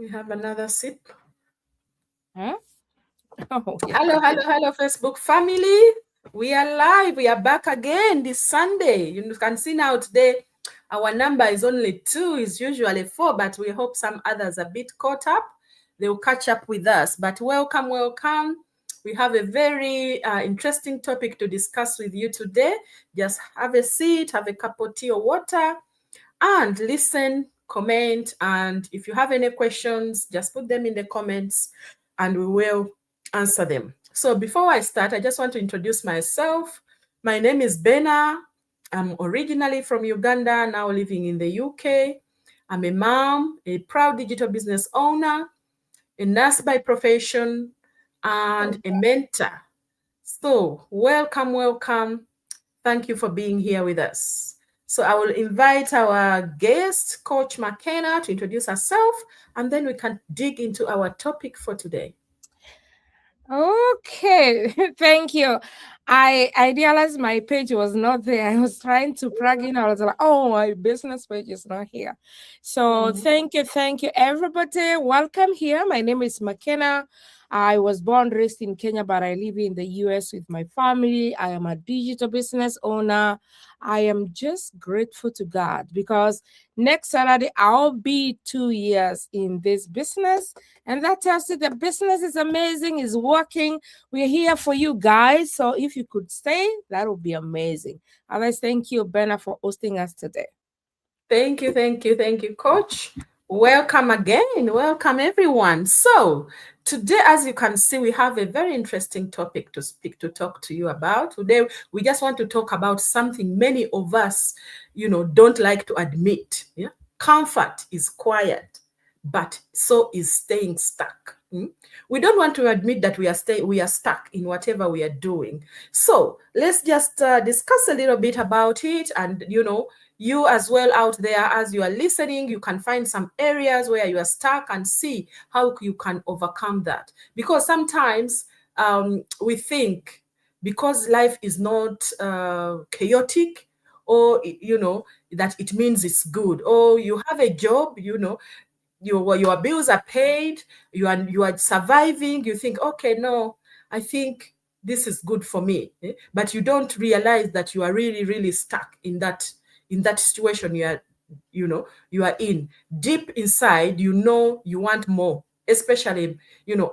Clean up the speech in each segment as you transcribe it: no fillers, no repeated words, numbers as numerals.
We have another sip. Huh? Oh, yeah. Hello, Facebook family. We are live. We are back again this Sunday. You can see now today our number is only 2. It's usually 4, but we hope some others are a bit caught up. They will catch up with us. But welcome. We have a very interesting topic to discuss with you today. Just have a seat, have a cup of tea or water, and listen, comment, and if you have any questions, just put them in the comments and we will answer them. So before I start, I just want to introduce myself. My name is Bena. I'm originally from Uganda, now living in the UK. I'm a mom, a proud digital business owner, a nurse by profession, and a mentor. So welcome. Thank you for being here with us. So I will invite our guest, Coach McKenna, to introduce herself, and then we can dig into our topic for today. Okay, thank you. I realized my page was not there. I was trying to plug in. I was like, oh, my business page is not here. So thank you, everybody. Welcome here. My name is McKenna. I was born raised in Kenya, but I live in the US with my family. I am a digital business owner. I am just grateful to God because next Saturday I'll be 2 years in this business. And that tells you the business is amazing, is working. We're here for you guys. So if you could stay, that would be amazing. Otherwise, thank you, Benna, for hosting us today. Thank you, Coach. Welcome again. Welcome, everyone. So today, as you can see, we have a very interesting topic to talk to you about. Today, we just want to talk about something many of us, don't like to admit. Yeah? Comfort is quiet, but so is staying stuck. We don't want to admit that we are stuck in whatever we are doing. So let's just discuss a little bit about it, and you as well out there, as you are listening, you can find some areas where you are stuck and see how you can overcome that. Because sometimes we think because life is not chaotic, or that it means it's good, or you have a job, your bills are paid, you are surviving, you think, okay, no, I think this is good for me. But you don't realize that you are really, really stuck in that situation you are in. Deep inside, you want more, especially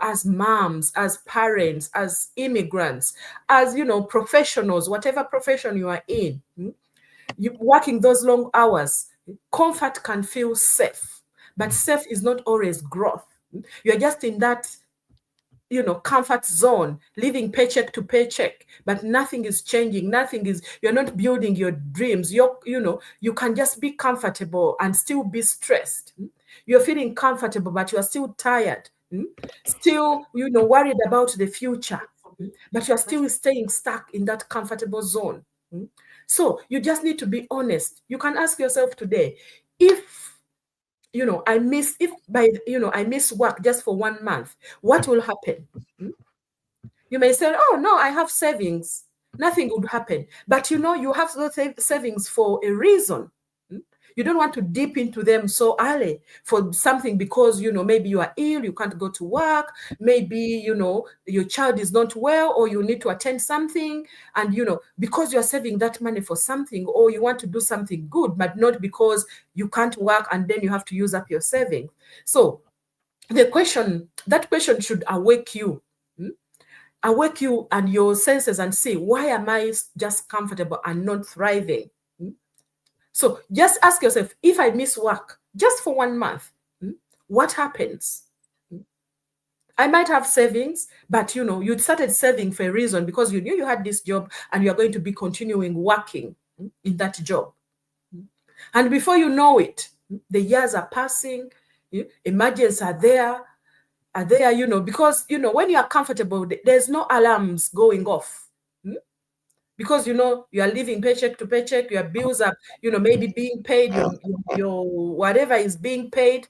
as moms, as parents, as immigrants, as professionals, whatever profession you are in. You working those long hours, comfort can feel safe, but safe is not always growth. You're just in that comfort zone, living paycheck to paycheck, but nothing is changing. You're not building your dreams. You can just be comfortable and still be stressed. You're feeling comfortable, but you're still tired. Still, worried about the future, but you're still staying stuck in that comfortable zone. So you just need to be honest. You can ask yourself today, if I miss work just for 1 month, what will happen? You may say, oh no, I have savings, nothing would happen. But you have those savings for a reason. You don't want to dip into them so early for something, because maybe you are ill, you can't go to work, maybe your child is not well, or you need to attend something, and because you're saving that money for something, or you want to do something good, but not because you can't work and then you have to use up your saving. So that question should awake you. Awake you and your senses and say, why am I just comfortable and not thriving? So just ask yourself, if I miss work just for 1 month, what happens? I might have savings, but you started saving for a reason, because you knew you had this job and you're going to be continuing working in that job. And before you know it, the years are passing, emergencies are there, because when you are comfortable, there's no alarms going off. Because you are living paycheck to paycheck, your bills are maybe being paid, your whatever is being paid.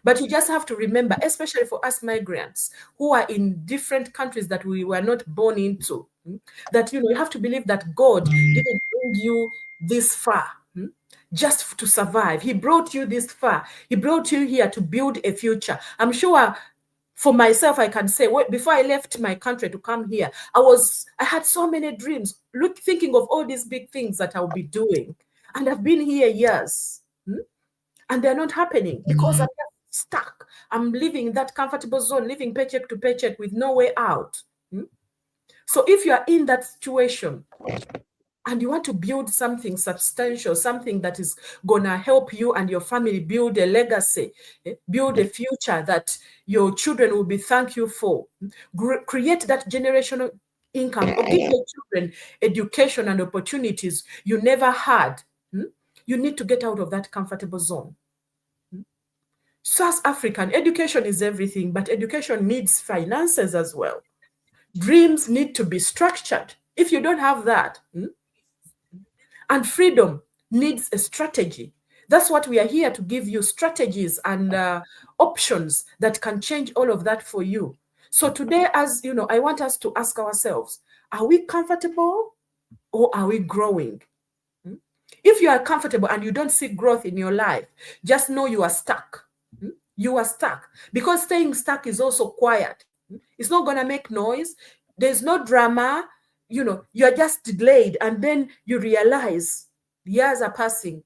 But you just have to remember, especially for us migrants who are in different countries that we were not born into, that you have to believe that God didn't bring you this far just to survive. He brought you this far. He brought you here to build a future. I'm sure for myself, I can say, before I left my country to come here, I had so many dreams, thinking of all these big things that I'll be doing. And I've been here years, and they're not happening because I'm just stuck. I'm living in that comfortable zone, living paycheck to paycheck with no way out. So if you are in that situation, and you want to build something substantial, something that is going to help you and your family build a legacy, build a future that your children will be thank you for, create that generational income, or give your children education and opportunities you never had, you need to get out of that comfortable zone. South African education is everything, but education needs finances as well. Dreams need to be structured. If you don't have that, and freedom needs a strategy. That's what we are here to give you, strategies and options that can change all of that for you. So today, as you know, I want us to ask ourselves, are we comfortable or are we growing? If you are comfortable and you don't see growth in your life, just know you are stuck. You are stuck, because staying stuck is also quiet. It's not going to make noise. There's no drama. You're just delayed, and then you realize years are passing,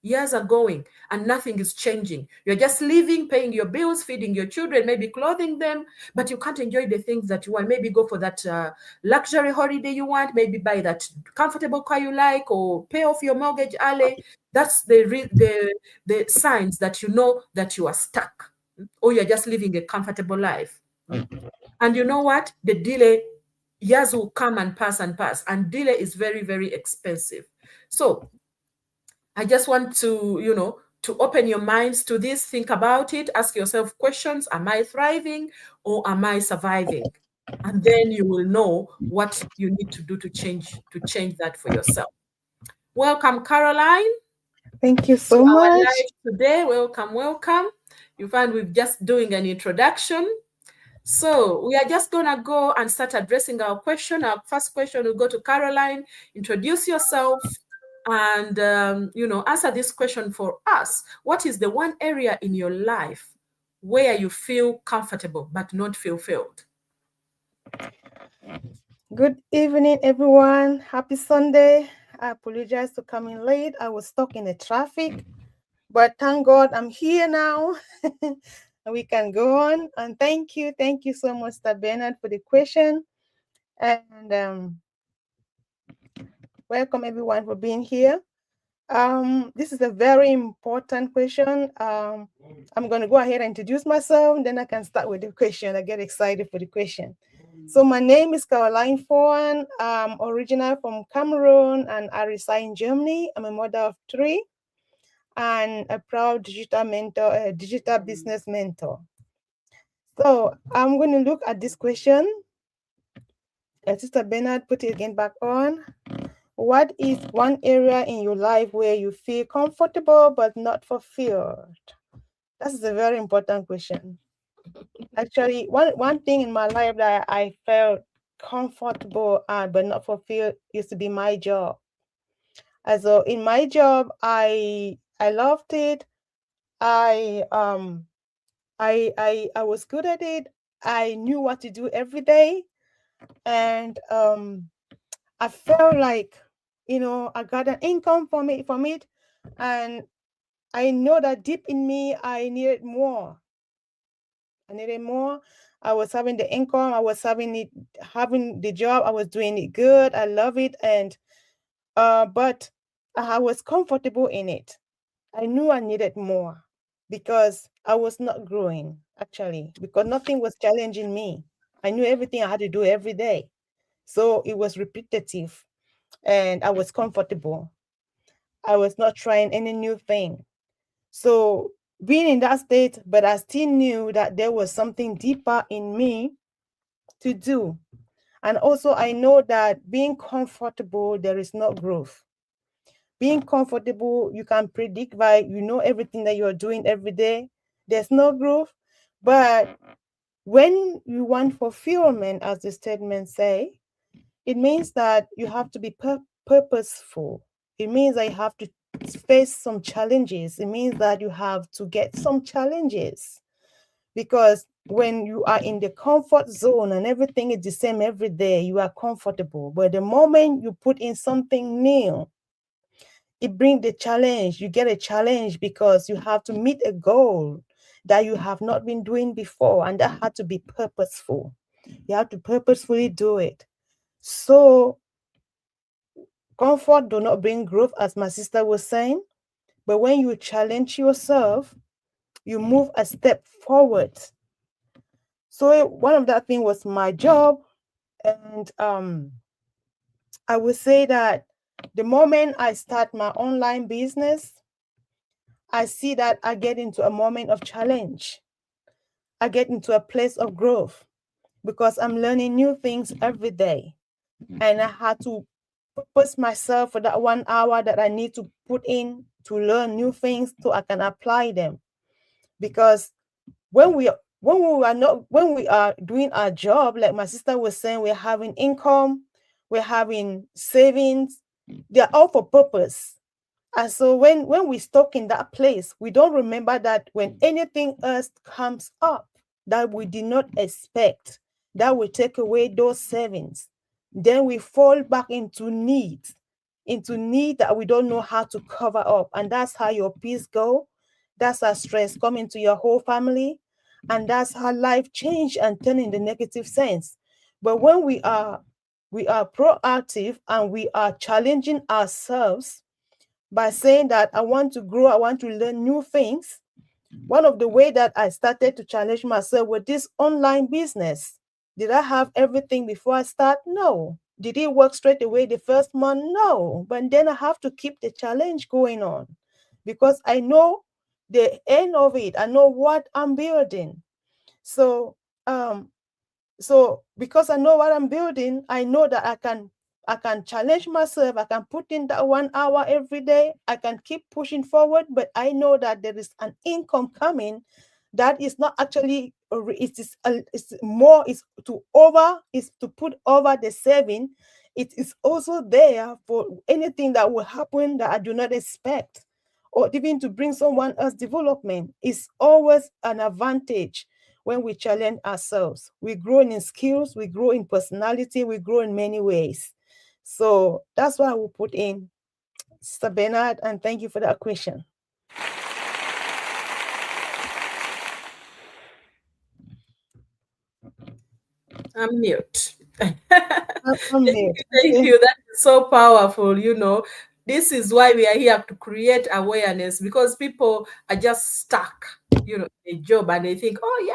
years are going, and nothing is changing. You're just living, paying your bills, feeding your children, maybe clothing them, but you can't enjoy the things that you want. Maybe go for that luxury holiday you want, maybe buy that comfortable car you like, or pay off your mortgage early. That's the signs that you know that you are stuck, or you're just living a comfortable life. And you know what? The delay, years will come and pass, and delay is very, very expensive. So I just want to open your minds to this. Think about it. Ask yourself questions. Am I thriving or am I surviving? And then you will know what you need to do to change that for yourself. Welcome, Caroline, Thank you to so our much. live today. Welcome, welcome. You find we're just doing an introduction. So we are just going to go and start addressing our question. Our first question will go to Caroline. Introduce yourself and, answer this question for us. What is the one area in your life where you feel comfortable but not fulfilled? Good evening, everyone. Happy Sunday. I apologize for coming late. I was stuck in the traffic, but thank God I'm here now. And we can go on. And thank you so much, Mr. Bernard, for the question. And welcome everyone for being here. This is a very important question. I'm going to go ahead and introduce myself, then I can start with the question. I get excited for the question. So my name is Caroline Foran. I'm original from Cameroon and I reside in Germany. I'm a mother of 3 and a proud digital mentor, a digital business mentor. So I'm going to look at this question. Sister Bernard, put it again back on. What is one area in your life where you feel comfortable but not fulfilled? That is a very important question. Actually, one thing in my life that I felt comfortable but not fulfilled used to be my job. So in my job, I loved it. I was good at it. I knew what to do every day, and I felt like I got an income from it, and I know that deep in me I needed more. I was having the income, I was having the job, I was doing it good, I love it, and but I was comfortable in it. I knew I needed more because I was not growing, actually, because nothing was challenging me. I knew everything I had to do every day. So it was repetitive and I was comfortable. I was not trying any new thing. So being in that state, but I still knew that there was something deeper in me to do. And also I know that being comfortable, there is no growth. Being comfortable, you can predict by, everything that you're doing every day. There's no growth. But when you want fulfillment, as the statement say, it means that you have to be purposeful. It means that you have to face some challenges. It means that you have to get some challenges, because when you are in the comfort zone and everything is the same every day, you are comfortable. But the moment you put in something new, it brings the challenge. You get a challenge because you have to meet a goal that you have not been doing before, and that had to be purposeful. You have to purposefully do it. So comfort do not bring growth, as my sister was saying, but when you challenge yourself, you move a step forward. So one of that thing was my job, and I would say that the moment I start my online business, I see that I get into a moment of challenge. I get into a place of growth because I'm learning new things every day. And I had to purpose myself for that 1 hour that I need to put in to learn new things so I can apply them. Because when we are doing our job, like my sister was saying, we're having income, we're having savings, they're all for purpose. And so when we stuck in that place, we don't remember that when anything else comes up that we did not expect, that will take away those savings, then we fall back into need that we don't know how to cover up. And that's how your peace go. That's how stress come into your whole family. And that's how life change and turn in the negative sense. But when we are proactive and we are challenging ourselves by saying that I want to grow, I want to learn new things. One of the way that I started to challenge myself with this online business. Did I have everything before I start? No. Did it work straight away the first month? No. But then I have to keep the challenge going on because I know the end of it. I know what I'm building. So because I know what I'm building, I know that I can challenge myself. I can put in that 1 hour every day. I can keep pushing forward, but I know that there is an income coming that is not actually, it's to put over the saving. It is also there for anything that will happen that I do not expect, or even to bring someone else development. Is always an advantage. When we challenge ourselves, we grow in skills, we grow in personality, we grow in many ways. So that's why I will put in, Sister Bernard, and thank you for that question. I'm mute. I'm mute. Thank you. That is so powerful. This is why we are here to create awareness, because people are just stuck, in a job, and they think, oh yeah,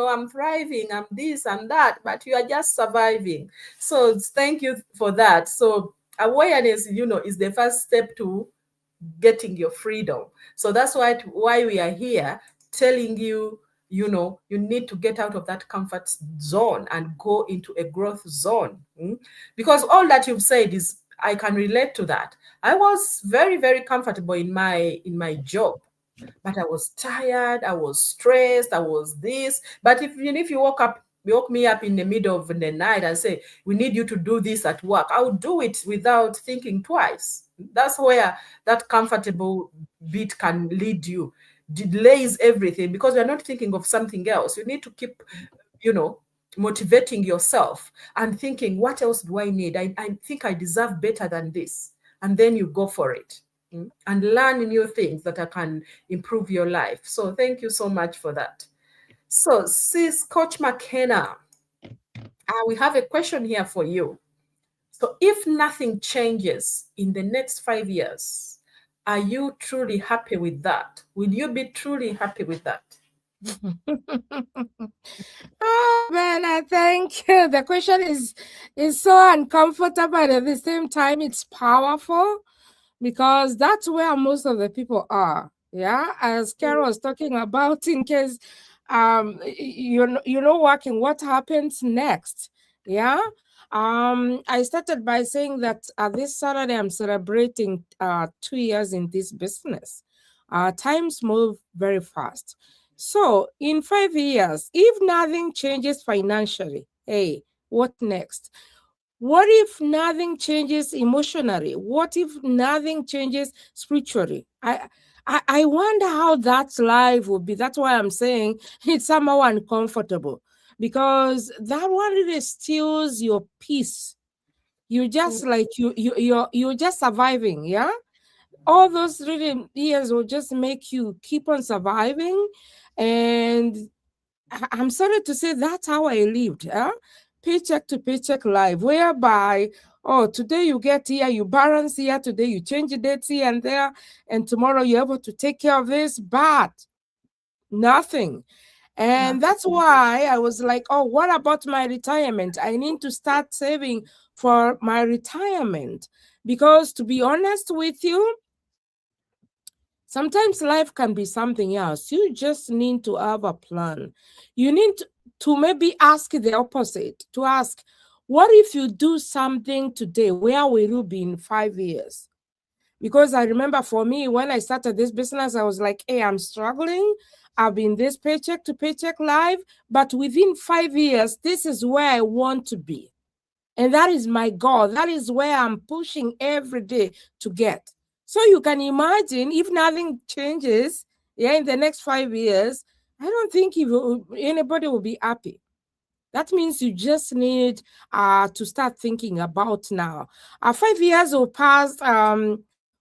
I'm thriving, I'm this and that, but you are just surviving. So thank you for that. So awareness, is the first step to getting your freedom. So that's why we are here telling you, you need to get out of that comfort zone and go into a growth zone. Because all that you've said is, I can relate to that. I was very, very comfortable in my job, but I was tired, I was stressed, I was this. But if you woke me up in the middle of the night and say, we need you to do this at work, I would do it without thinking twice. That's where that comfortable bit can lead you. Delays everything because you're not thinking of something else. You need to keep, motivating yourself and thinking, what else do I need? I think I deserve better than this. And then you go for it and learn new things that can improve your life. So thank you so much for that. So, sis Coach McKenna, we have a question here for you. So if nothing changes in the next 5 years, are you truly happy with that? Will you be truly happy with that? Oh, Bella, thank you. The question is so uncomfortable, and at the same time, it's powerful because that's where most of the people are. Yeah, as Carol was talking about, in case you're not working, what happens next? Yeah. I started by saying that this Saturday I'm celebrating 2 years in this business. Times move very fast. So in 5 years, if nothing changes financially, hey, what next? What if nothing changes emotionally? What if nothing changes spiritually? I wonder how that life will be. That's why I'm saying it's somehow uncomfortable, because that one really steals your peace. You just like you're just surviving, yeah. All those really years will just make you keep on surviving, and I'm sorry to say that's how I lived, paycheck to paycheck life, whereby, oh, today you get here, you balance here, today you change the dates here and there, and tomorrow you're able to take care of this, but nothing. And that's why I was like, oh, what about my retirement? I need to start saving for my retirement. Because to be honest with you, sometimes life can be something else. You just need to have a plan. You need to maybe ask the opposite, to ask, what if you do something today? Where will you be in 5 years? Because I remember for me, when I started this business, I was like, hey, I'm struggling. I've been this paycheck to paycheck life, but within 5 years, this is where I want to be. And that is my goal. That is where I'm pushing every day to get. So you can imagine if nothing changes, yeah, in the next 5 years, I don't think anybody will be happy. That means you just need to start thinking about now. 5 years will pass,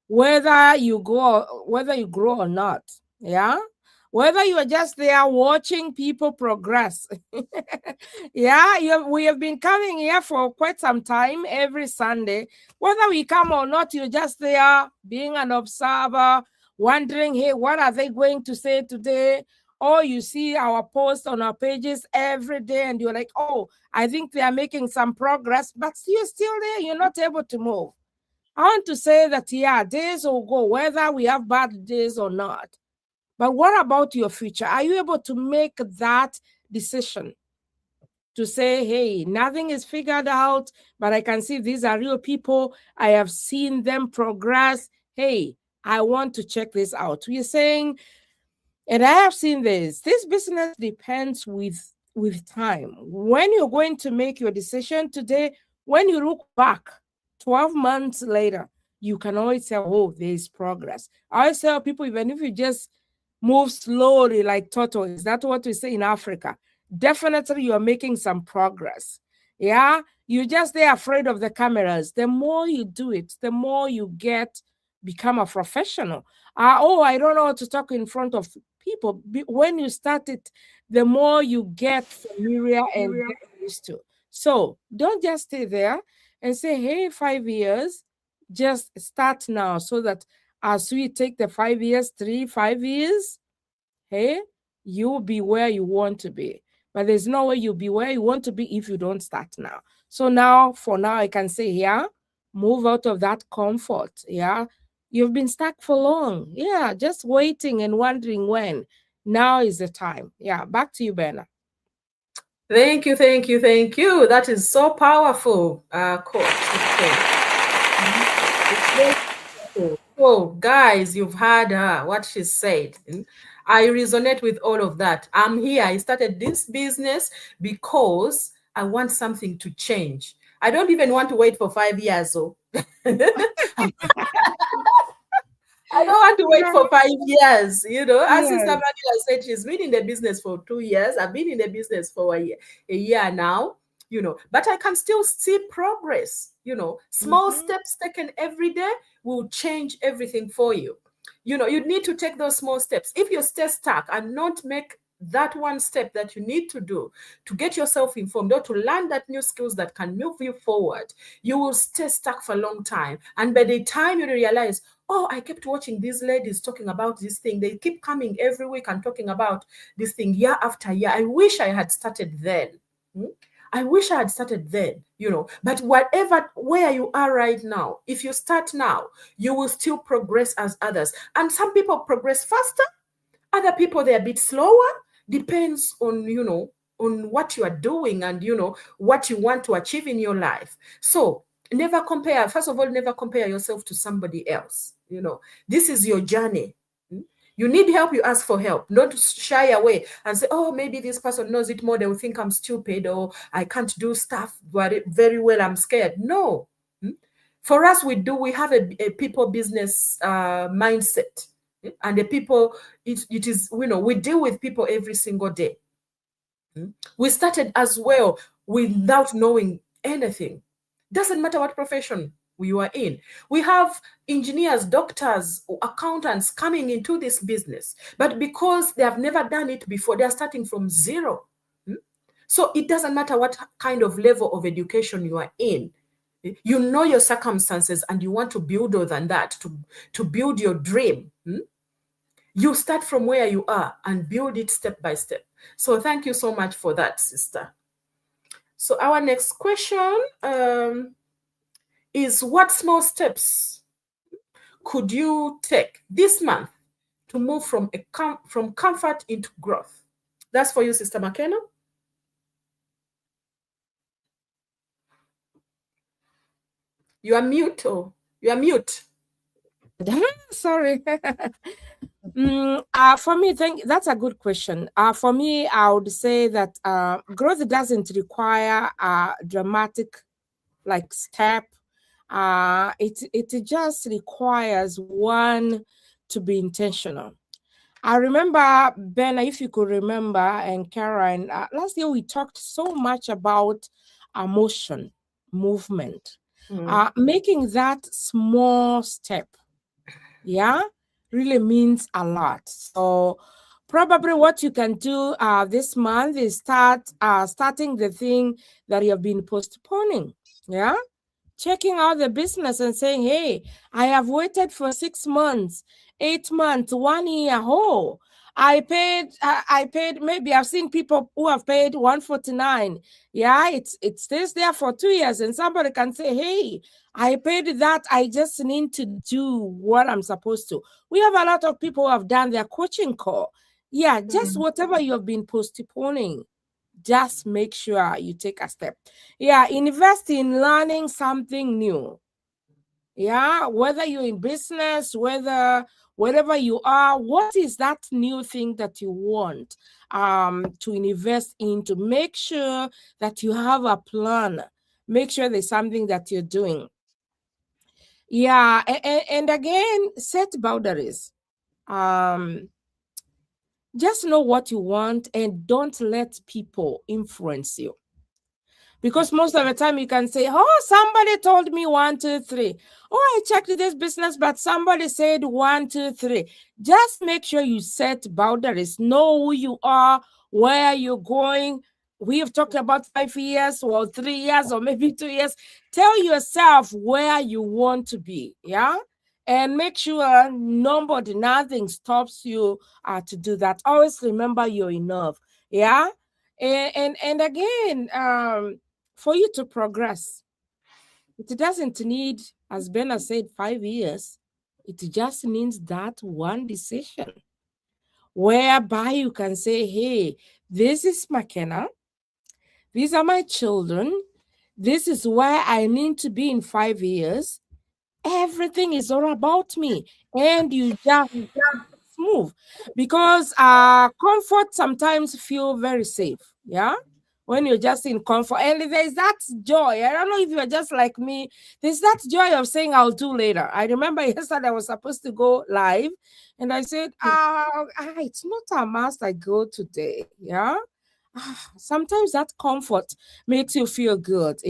whether you grow or not. Yeah. Whether you are just there watching people progress. Yeah, we have been coming here for quite some time every Sunday. Whether we come or not, you're just there being an observer, wondering, hey, what are they going to say today? Or you see our posts on our pages every day and you're like, oh, I think they are making some progress, but you're still there. You're not able to move. I want to say that, yeah, days will go, whether we have bad days or not. But what about your future? Are you able to make that decision to say, hey, nothing is figured out, but I can see these are real people. I have seen them progress. Hey, I want to check this out. We're saying, and I have seen this. This business depends with time. When you're going to make your decision today, when you look back 12 months later, you can always say, oh, there's progress. I always tell people, even if you just move slowly like tortoise, that's what we say in Africa, definitely you're making some progress. Yeah, you're just there afraid of the cameras. The more you do it, the more you become a professional. Oh, I don't know how to talk in front of people. When you start it, the more you get familiar and get used to. So don't just stay there and say, hey, 5 years, just start now, so that as we take the 5 years, 5 years, hey, you'll be where you want to be. But there's no way you'll be where you want to be if you don't start now. So now, for now, I can say, yeah, move out of that comfort. Yeah, you've been stuck for long. Yeah, just waiting and wondering when. Now is the time. Yeah, back to you, Bernard. Thank you, thank you, thank you. That is so powerful, Coach. Oh, guys, you've heard her, what she said. I resonate with all of that. I'm here. I started this business because I want something to change. I don't even want to wait for 5 years. So I don't want to wait for 5 years. As Sister Manila said, she's been in the business for 2 years. I've been in the business for a year now, but I can still see progress. Small steps taken every day will change everything for you. You need to take those small steps. If you stay stuck and not make that one step that you need to do to get yourself informed or to learn that new skills that can move you forward, you will stay stuck for a long time. And by the time you realize, oh, I kept watching these ladies talking about this thing. They keep coming every week and talking about this thing year after year. I wish I had started then. I wish I had started then, but where you are right now, if you start now, you will still progress as others. And some people progress faster. Other people, they're a bit slower. Depends on, on what you are doing and, what you want to achieve in your life. So never compare. First of all, never compare yourself to somebody else. This is your journey. You need help, you ask for help. Don't shy away and say, oh, maybe this person knows it more. They will think I'm stupid, or I can't do stuff very well. I'm scared. No. For us, we have a people business mindset. And the people, it is, we deal with people every single day. We started as well without knowing anything. Doesn't matter what profession we were in. We have engineers, doctors, accountants coming into this business, but because they have never done it before, they are starting from zero. So it doesn't matter what kind of level of education you are in. You know your circumstances and you want to build more than that, to build your dream. You start from where you are and build it step by step. So thank you so much for that, sister. So our next question is, what small steps could you take this month to move from comfort into growth? That's for you, Sister McKenna. You are mute. Oh, you are mute. Sorry. For me, that's a good question. For me, I would say that growth doesn't require a dramatic step. It just requires one to be intentional. I remember, Ben, if you could remember, and Karen, last year we talked so much about motion, movement, making that small step, really means a lot. So probably what you can do this month is starting the thing that you have been postponing, checking out the business and saying, hey, I have waited for 6 months, 8 months, 1 year. Oh, I paid, maybe I've seen people who have paid 149. Yeah, it stays there for 2 years, and somebody can say, hey, I paid that. I just need to do what I'm supposed to. We have a lot of people who have done their coaching call. Yeah, just whatever you have been postponing, just make sure you take a step. Yeah, invest in learning something new. Yeah, whether you're in business, wherever you are, what is that new thing that you want to invest in, to make sure that you have a plan, make sure there's something that you're doing. Yeah, and again, set boundaries. Just know what you want and don't let people influence you. Because most of the time you can say, oh, somebody told me 1, 2, 3. Oh, I checked this business, but somebody said 1, 2, 3. Just make sure you set boundaries. Know who you are, where you're going. We have talked about 5 years or 3 years or maybe 2 years. Tell yourself where you want to be, and make sure nothing stops you to do that. Always remember you're enough, and again, for you to progress, it doesn't need, as Ben has said, 5 years. It just needs that one decision whereby you can say, hey, this is McKenna. These are my children. This is where I need to be in 5 years. Everything is all about me. And you just move. Because comfort sometimes feel very safe. When you're just in comfort, and there's that joy. I don't know if you're just like me. There's that joy of saying I'll do later. I remember yesterday I was supposed to go live, and I said, it's not a must I go today. Sometimes that comfort makes you feel good.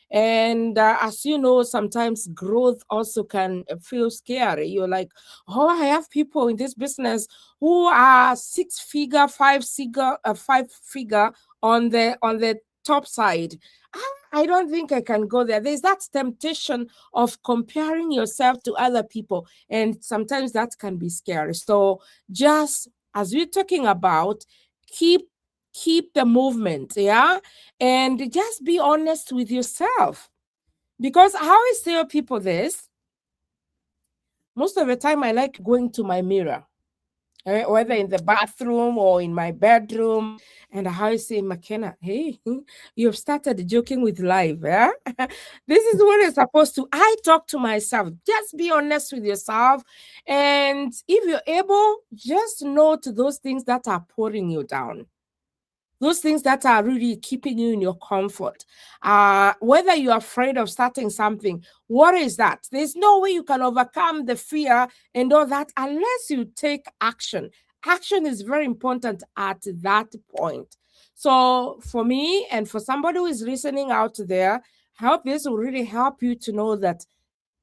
And as you know, sometimes growth also can feel scary. You're like, oh, I have people in this business who are 6-figure, 5-figure on the top side. I don't think I can go there. There's that temptation of comparing yourself to other people, and sometimes that can be scary. So just as we're talking about, keep the movement, and just be honest with yourself. Because how I tell people this, most of the time I like going to my mirror whether in the bathroom or in my bedroom. And I say, McKenna, hey, you've started joking with life. Yeah? This is what it's supposed to. I talk to myself. Just be honest with yourself. And if you're able, just note those things that are pulling you down, those things that are really keeping you in your comfort. Whether you're afraid of starting something, what is that? There's no way you can overcome the fear and all that unless you take action. Action is very important at that point. So for me and for somebody who is listening out there, I hope this will really help you to know that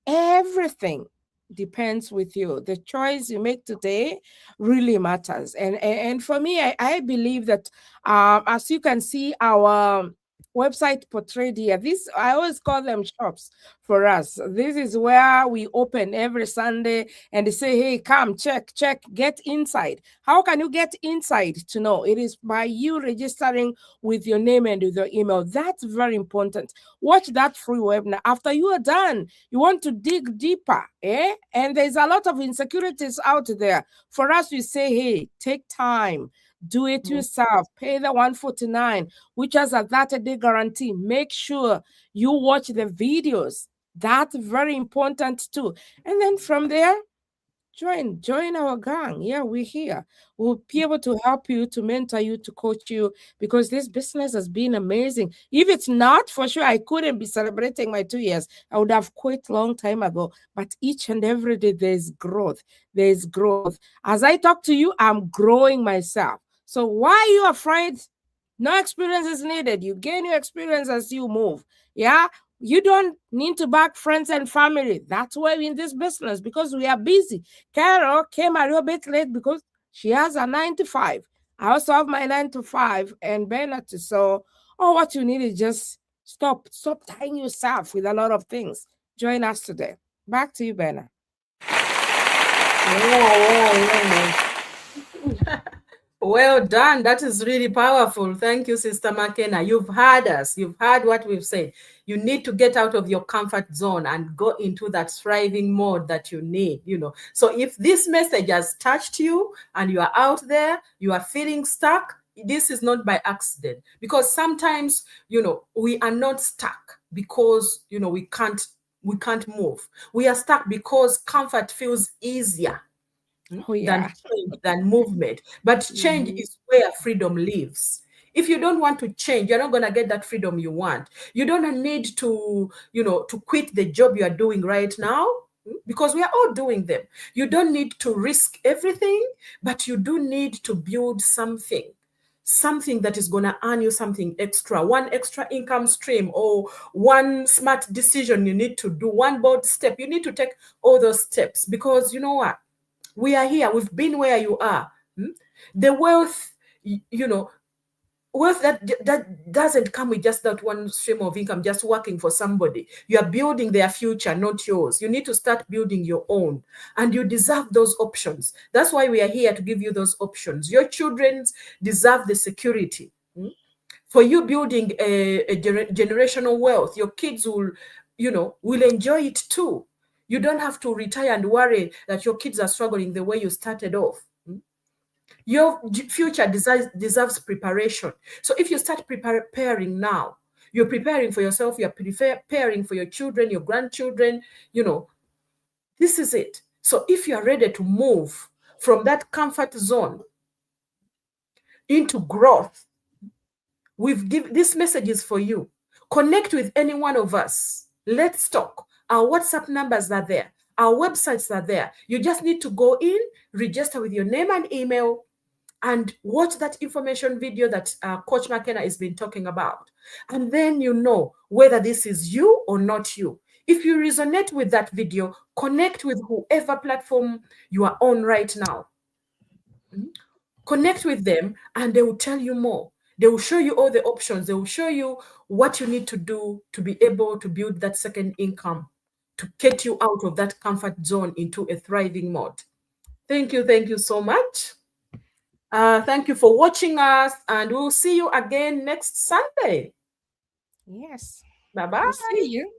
everything depends with you. The choice you make today really matters. And for me, I believe that as you can see our website portrayed here, this I always call them shops for us. This is where we open every Sunday and they say, hey, come, check, get inside. How can you get inside to know? It is by you registering with your name and with your email. That's very important. Watch that free webinar. After you are done, you want to dig deeper, eh? And there's a lot of insecurities out there. For us, we say, hey, take time, do it yourself, pay the 149, which has a 30-day guarantee. Make sure you watch the videos. That's very important too. And then from there, join our gang. Yeah, we're here. We'll be able to help you, to mentor you, to coach you, because this business has been amazing. If it's not, for sure, I couldn't be celebrating my 2 years. I would have quit long time ago. But each and every day, there's growth. There's growth. As I talk to you, I'm growing myself. So why are you afraid? No experience is needed. You gain your experience as you move. Yeah. You don't need to back friends and family. That's why we're in this business, because we are busy. Carol came a little bit late because she has a 9 to 5. I also have my 9 to 5 and Bernard. So, what you need is just stop tying yourself with a lot of things. Join us today. Back to you, Bernard. Well done. That is really powerful. Thank you, Sister McKenna. You've heard us. You've heard what we've said. You need to get out of your comfort zone and go into that thriving mode that you need, So if this message has touched you and you are out there, you are feeling stuck, this is not by accident. Because sometimes, we are not stuck because, we can't move. We are stuck because comfort feels easier than change, than movement. But change is where freedom lives. If you don't want to change, you're not going to get that freedom you want. You don't need to, to quit the job you are doing right now, because we are all doing them. You don't need to risk everything, but you do need to build something that is going to earn you something extra, one extra income stream, or one smart decision you need to do, one bold step. You need to take all those steps, because you know what? We are here. We've been where you are. The wealth, wealth that doesn't come with just that one stream of income, just working for somebody. You are building their future, not yours. You need to start building your own, and you deserve those options. That's why we are here, to give you those options. Your children deserve the security. For you building a generational wealth, your kids will enjoy it too. You don't have to retire and worry that your kids are struggling the way you started off. Your future deserves preparation. So if you start preparing now, you're preparing for yourself, you're preparing for your children, your grandchildren, this is it. So if you're ready to move from that comfort zone into growth, this message is for you. Connect with any one of us. Let's talk. Our WhatsApp numbers are there. Our websites are there. You just need to go in, register with your name and email, and watch that information video that Coach McKenna has been talking about. And then you know whether this is you or not you. If you resonate with that video, connect with whoever platform you are on right now. Connect with them and they will tell you more. They will show you all the options. They will show you what you need to do to be able to build that second income, to get you out of that comfort zone into a thriving mode. Thank you so much. Thank you for watching us, and we'll see you again next Sunday. Yes. Bye-bye. We'll see you.